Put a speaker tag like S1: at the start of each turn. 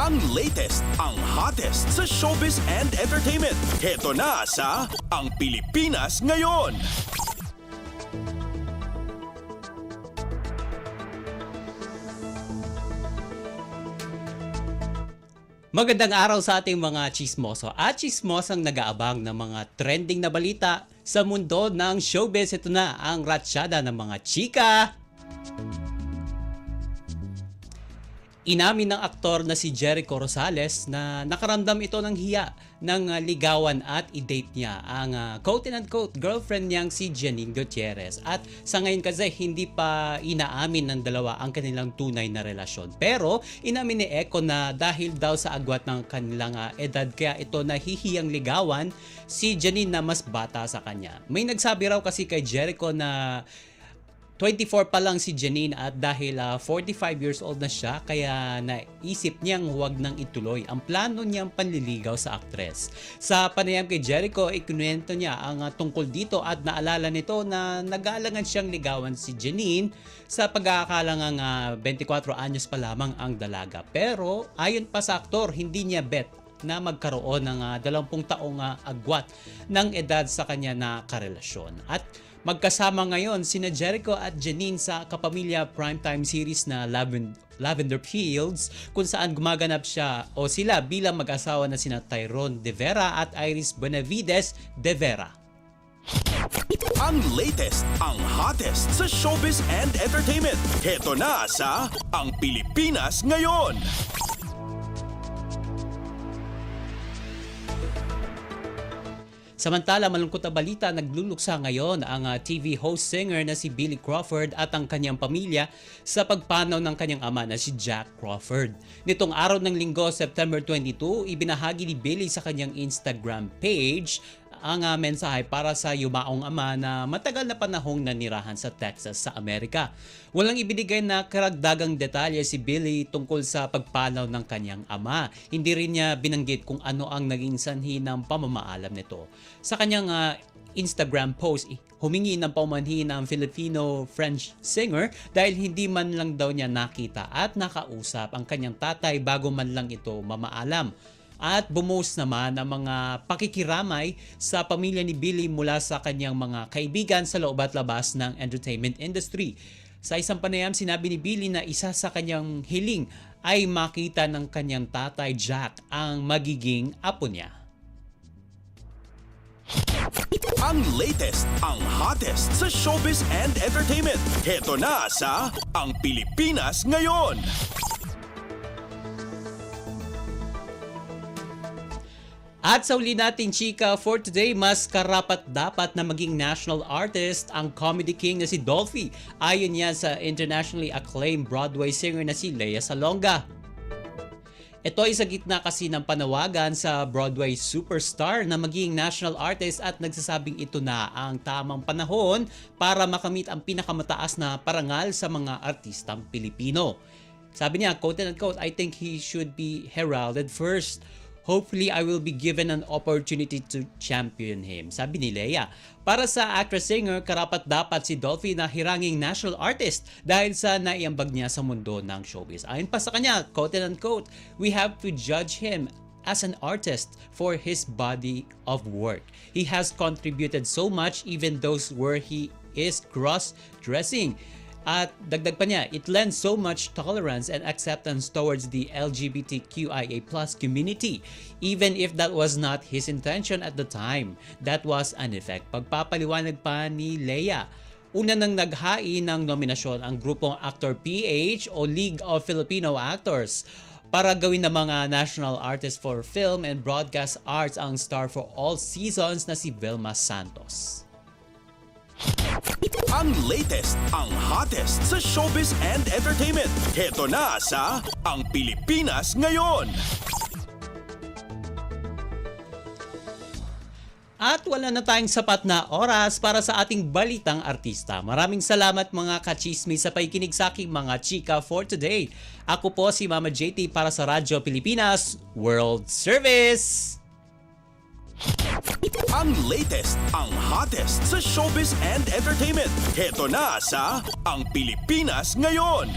S1: Ang latest, ang hottest sa showbiz and entertainment. Heto na sa Ang Pilipinas Ngayon.
S2: Magandang araw sa ating mga chismoso at chismosang nag-aabang ng mga trending na balita sa mundo ng showbiz. Ito na ang ratsyada ng mga chika. Inamin ng aktor na si Jericho Rosales na nakaramdam ito ng hiya ng ligawan at i-date niya ang quote-unquote girlfriend niyang si Janine Gutierrez. At sa ngayon kasi hindi pa inaamin ng dalawa ang kanilang tunay na relasyon. Pero inamin ni Eko na dahil daw sa agwat ng kanilang edad kaya ito nahihiyang ligawan si Janine na mas bata sa kanya. May nagsabi raw kasi kay Jericho na 24 pa lang si Janine at dahil 45 years old na siya kaya naisip niyang huwag nang ituloy ang plano niyang panliligaw sa aktres. Sa panayam kay Jericho, ikinuwento niya ang tungkol dito at naalala nito na nag-aalangan siyang ligawan si Janine sa pag-aakalang 24 anyos pa lamang ang dalaga. Pero ayon pa sa aktor, hindi niya bet na magkaroon ng 20 taong agwat ng edad sa kanya na karelasyon. At magkasama ngayon sina Jericho at Janine sa kapamilya primetime series na Lavender Fields kung saan gumaganap siya o sila bilang mag-asawa na sina Tyrone De Vera at Iris Benavides De Vera.
S1: Ang latest, ang hottest sa showbiz and entertainment. Heto na sa Ang Pilipinas Ngayon.
S2: Samantala, malungkot na balita, nagluluksa ngayon ang TV host singer na si Billy Crawford at ang kanyang pamilya sa pagpanaw ng kanyang ama na si Jack Crawford. Nitong araw ng Linggo, September 22, ibinahagi ni Billy sa kanyang Instagram page ang mensahe para sa yumaong ama na matagal na panahong nanirahan sa Texas sa Amerika. Walang ibinigay na karagdagang detalye si Billy tungkol sa pagpanaw ng kanyang ama. Hindi rin niya binanggit kung ano ang naging sanhi ng pamamaalam nito. Sa kanyang Instagram post, humingi ng paumanhin ng Filipino-French singer dahil hindi man lang daw niya nakita at nakausap ang kanyang tatay bago man lang ito mamaalam. At bumuhos naman ang mga pakikiramay sa pamilya ni Billy mula sa kanyang mga kaibigan sa loob at labas ng entertainment industry. Sa isang panayam, sinabi ni Billy na isa sa kanyang hiling ay makita ng kanyang tatay Jack ang magiging apo niya.
S1: Ang latest, ang hottest sa showbiz and entertainment. Heto na sa Ang Pilipinas Ngayon.
S2: At sa uli nating chika for today, mas karapat-dapat na maging national artist ang comedy king na si Dolphy. Ayon niya sa internationally acclaimed Broadway singer na si Lea Salonga. Ito ay sa gitna kasi ng panawagan sa Broadway superstar na maging national artist at nagsasabing ito na ang tamang panahon para makamit ang pinakamataas na parangal sa mga artistang Pilipino. Sabi niya, quote-unquote, "I think he should be heralded first. Hopefully, I will be given an opportunity to champion him," sabi ni Lea. Para sa actress-singer, karapat-dapat si Dolphy na hiranging national artist dahil sa naiambag niya sa mundo ng showbiz. Ayon pa sa kanya, quote-unquote, "We have to judge him as an artist for his body of work. He has contributed so much even those where he is cross-dressing." At dagdag pa niya, "It lends so much tolerance and acceptance towards the LGBTQIA+ community, even if that was not his intention at the time. That was an effect." Pagpapaliwanag pa ni Lea, una nang naghain ng nominasyon ang grupong Actor PH o League of Filipino Actors para gawin ng mga National Artist for Film and Broadcast Arts ang star for all seasons na si Vilma Santos.
S1: Ang latest, ang hottest sa showbiz and entertainment. Heto na sa Ang Pilipinas Ngayon.
S2: At wala na tayong sapat na oras para sa ating balitang artista. Maraming salamat mga kachismis sa pakikinig sa aking mga chika for today. Ako po si Mama JT para sa Radyo Pilipinas World Service.
S1: Ang latest, ang hottest sa showbiz and entertainment. Heto na sa Ang Pilipinas Ngayon.